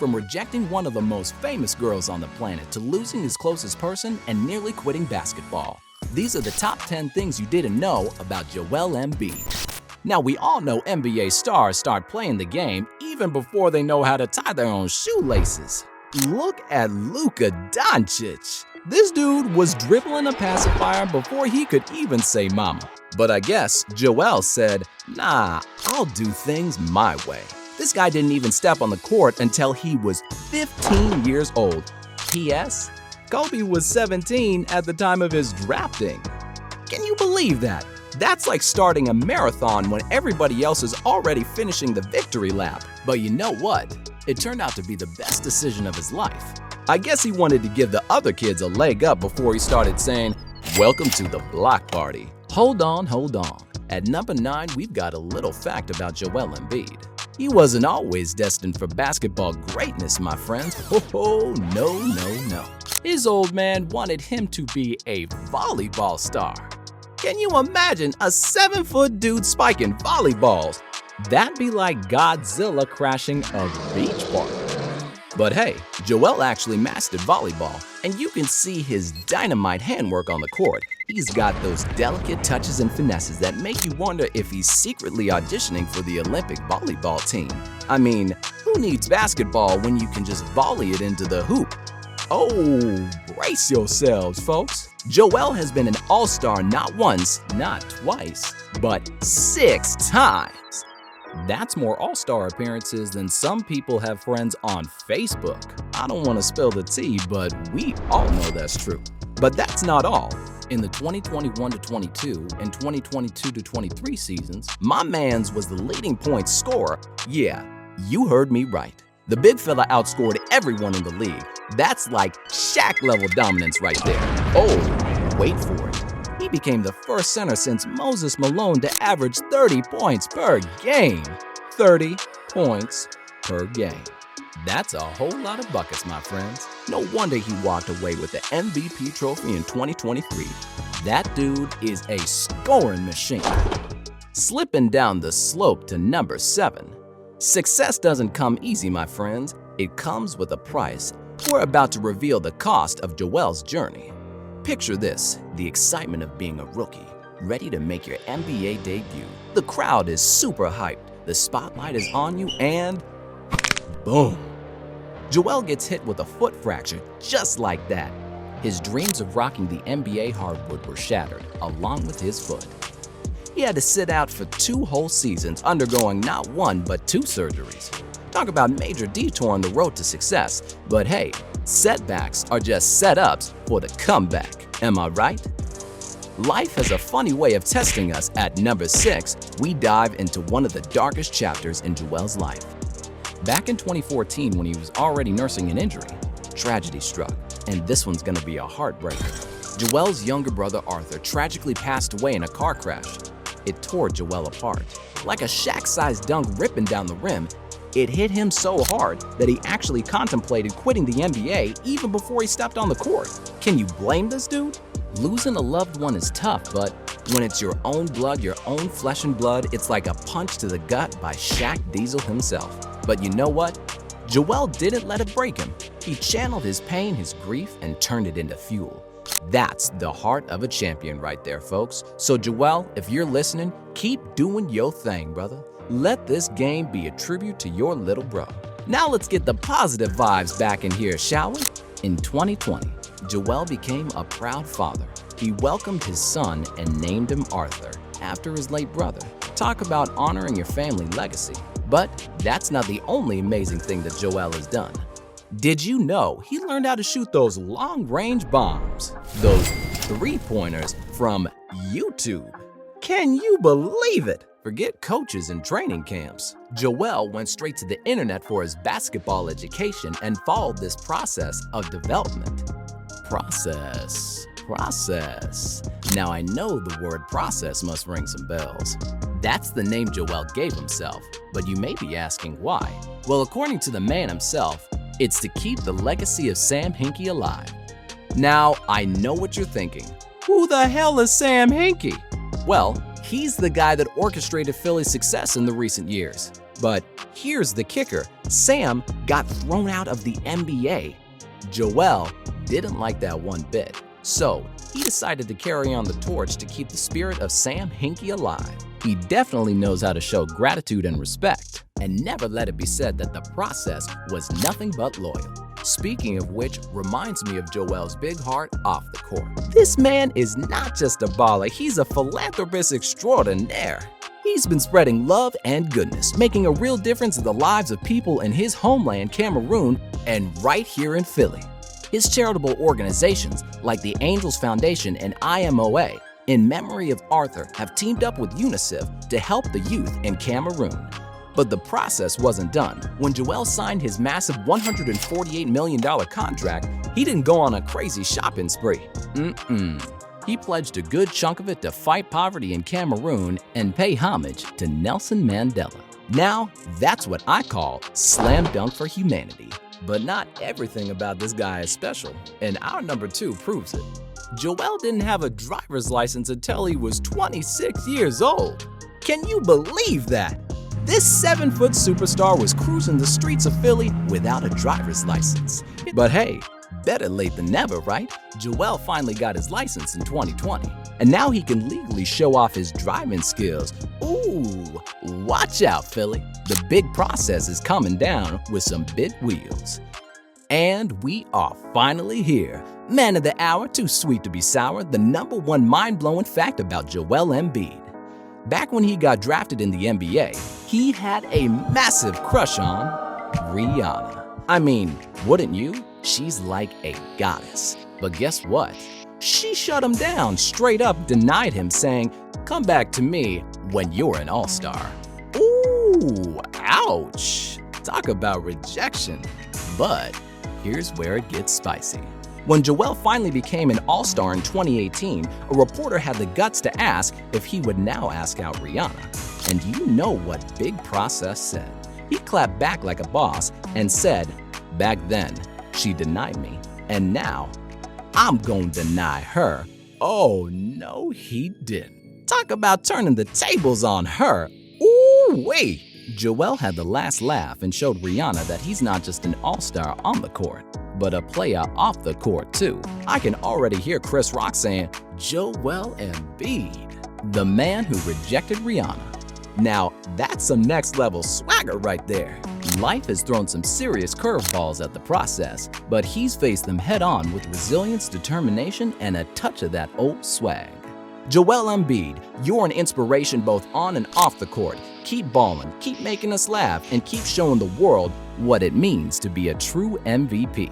From rejecting one of the most famous girls on the planet to losing his closest person and nearly quitting basketball. These are the top 10 things you didn't know about Joel Embiid. Now, we all know NBA stars start playing the game even before they know how to tie their own shoelaces. Look at Luka Doncic. This dude was dribbling a pacifier before he could even say mama. But I guess Joel said, nah, I'll do things my way. This guy didn't even step on the court until he was 15 years old. P.S. Kobe was 17 at the time of his drafting. Can you believe that? That's like starting a marathon when everybody else is already finishing the victory lap. But you know what? It turned out to be the best decision of his life. I guess he wanted to give the other kids a leg up before he started saying, welcome to the block party. Hold on. At number 9, we've got a little fact about Joel Embiid. He wasn't always destined for basketball greatness, my friends. Oh, no. His old man wanted him to be a volleyball star. Can you imagine a 7-foot dude spiking volleyballs? That'd be like Godzilla crashing a beach party. But hey, Joel actually mastered volleyball, and you can see his dynamite handwork on the court. He's got those delicate touches and finesses that make you wonder if he's secretly auditioning for the Olympic volleyball team. I mean, who needs basketball when you can just volley it into the hoop? Oh, brace yourselves, folks. Joel has been an all-star not once, not twice, but 6 times. That's more all-star appearances than some people have friends on Facebook. I don't want to spill the tea, but we all know that's true. But that's not all. In the 2021-22 and 2022-23 seasons, my mans was the leading point scorer. Yeah, you heard me right. The big fella outscored everyone in the league. That's like Shaq-level dominance right there. Oh, wait for it. He became the first center since Moses Malone to average 30 points per game. 30 points per game. That's a whole lot of buckets, my friends. No wonder he walked away with the MVP trophy in 2023. That dude is a scoring machine. Slipping down the slope to number 7. Success doesn't come easy, my friends. It comes with a price. We're about to reveal the cost of Joel's journey. Picture this, the excitement of being a rookie, ready to make your NBA debut. The crowd is super hyped, the spotlight is on you, and boom! Joel gets hit with a foot fracture just like that. His dreams of rocking the NBA hardwood were shattered, along with his foot. He had to sit out for 2 whole seasons, undergoing not 1 but 2 surgeries. Talk about major detour on the road to success, but hey, setbacks are just setups for the comeback. Am I right? Life has a funny way of testing us. At number 6, we dive into one of the darkest chapters in Joel's life. Back in 2014, when he was already nursing an injury, tragedy struck, and this one's gonna be a heartbreaker. Joel's younger brother Arthur tragically passed away in a car crash. It tore Joel apart. Like a Shaq-sized dunk ripping down the rim, it hit him so hard that he actually contemplated quitting the NBA even before he stepped on the court. Can you blame this dude? Losing a loved one is tough, but when it's your own blood, your own flesh and blood, it's like a punch to the gut by Shaq Diesel himself. But you know what? Joel didn't let it break him. He channeled his pain, his grief, and turned it into fuel. That's the heart of a champion right there, folks. So Joel, if you're listening, keep doing your thing, brother. Let this game be a tribute to your little bro. Now let's get the positive vibes back in here, shall we? In 2020, Joel became a proud father. He welcomed his son and named him Arthur, after his late brother. Talk about honoring your family legacy. But that's not the only amazing thing that Joel has done. Did you know he learned how to shoot those long-range bombs? Those 3-pointers from YouTube. Can you believe it? Forget coaches and training camps. Joel went straight to the internet for his basketball education and followed this process of development. Process. Now I know the word process must ring some bells. That's the name Joel gave himself, but you may be asking why. Well, according to the man himself, it's to keep the legacy of Sam Hinkie alive. Now, I know what you're thinking. Who the hell is Sam Hinkie? Well, he's the guy that orchestrated Philly's success in the recent years. But here's the kicker, Sam got thrown out of the NBA. Joel didn't like that one bit, so he decided to carry on the torch to keep the spirit of Sam Hinkie alive. He definitely knows how to show gratitude and respect, and never let it be said that the process was nothing but loyal. Speaking of which, reminds me of Joel's big heart off the court. This man is not just a baller, he's a philanthropist extraordinaire. He's been spreading love and goodness, making a real difference in the lives of people in his homeland, Cameroon, and right here in Philly. His charitable organizations, like the Angels Foundation and IMOA, in memory of Arthur, have teamed up with UNICEF to help the youth in Cameroon. But the process wasn't done. When Joel signed his massive $148 million contract, he didn't go on a crazy shopping spree. He pledged a good chunk of it to fight poverty in Cameroon and pay homage to Nelson Mandela. Now, that's what I call slam dunk for humanity. But not everything about this guy is special, and our number 2 proves it. Joel didn't have a driver's license until he was 26 years old. Can you believe that? This 7-foot superstar was cruising the streets of Philly without a driver's license. But hey, better late than never, right? Joel finally got his license in 2020, and now he can legally show off his driving skills. Ooh, watch out, Philly. The big process is coming down with some big wheels. And we are finally here. Man of the hour, too sweet to be sour, the number 1 mind-blowing fact about Joel Embiid. Back when he got drafted in the NBA, he had a massive crush on Rihanna. I mean, wouldn't you? She's like a goddess. But guess what? She shut him down, straight up denied him, saying, "Come back to me when you're an all-star." Ooh, ouch. Talk about rejection. But here's where it gets spicy. When Joel finally became an all-star in 2018, a reporter had the guts to ask if he would now ask out Rihanna. And you know what Big Process said. He clapped back like a boss and said, "Back then, she denied me, and now I'm gonna deny her." Oh, no, he didn't. Talk about turning the tables on her. Ooh-wee. Joel had the last laugh and showed Rihanna that he's not just an all-star on the court, but a player off the court too. I can already hear Chris Rock saying, "Joel Embiid, the man who rejected Rihanna." Now, that's some next-level swagger right there. Life has thrown some serious curveballs at the process, but he's faced them head-on with resilience, determination, and a touch of that old swag. Joel Embiid, you're an inspiration both on and off the court. Keep balling, keep making us laugh, and keep showing the world what it means to be a true MVP.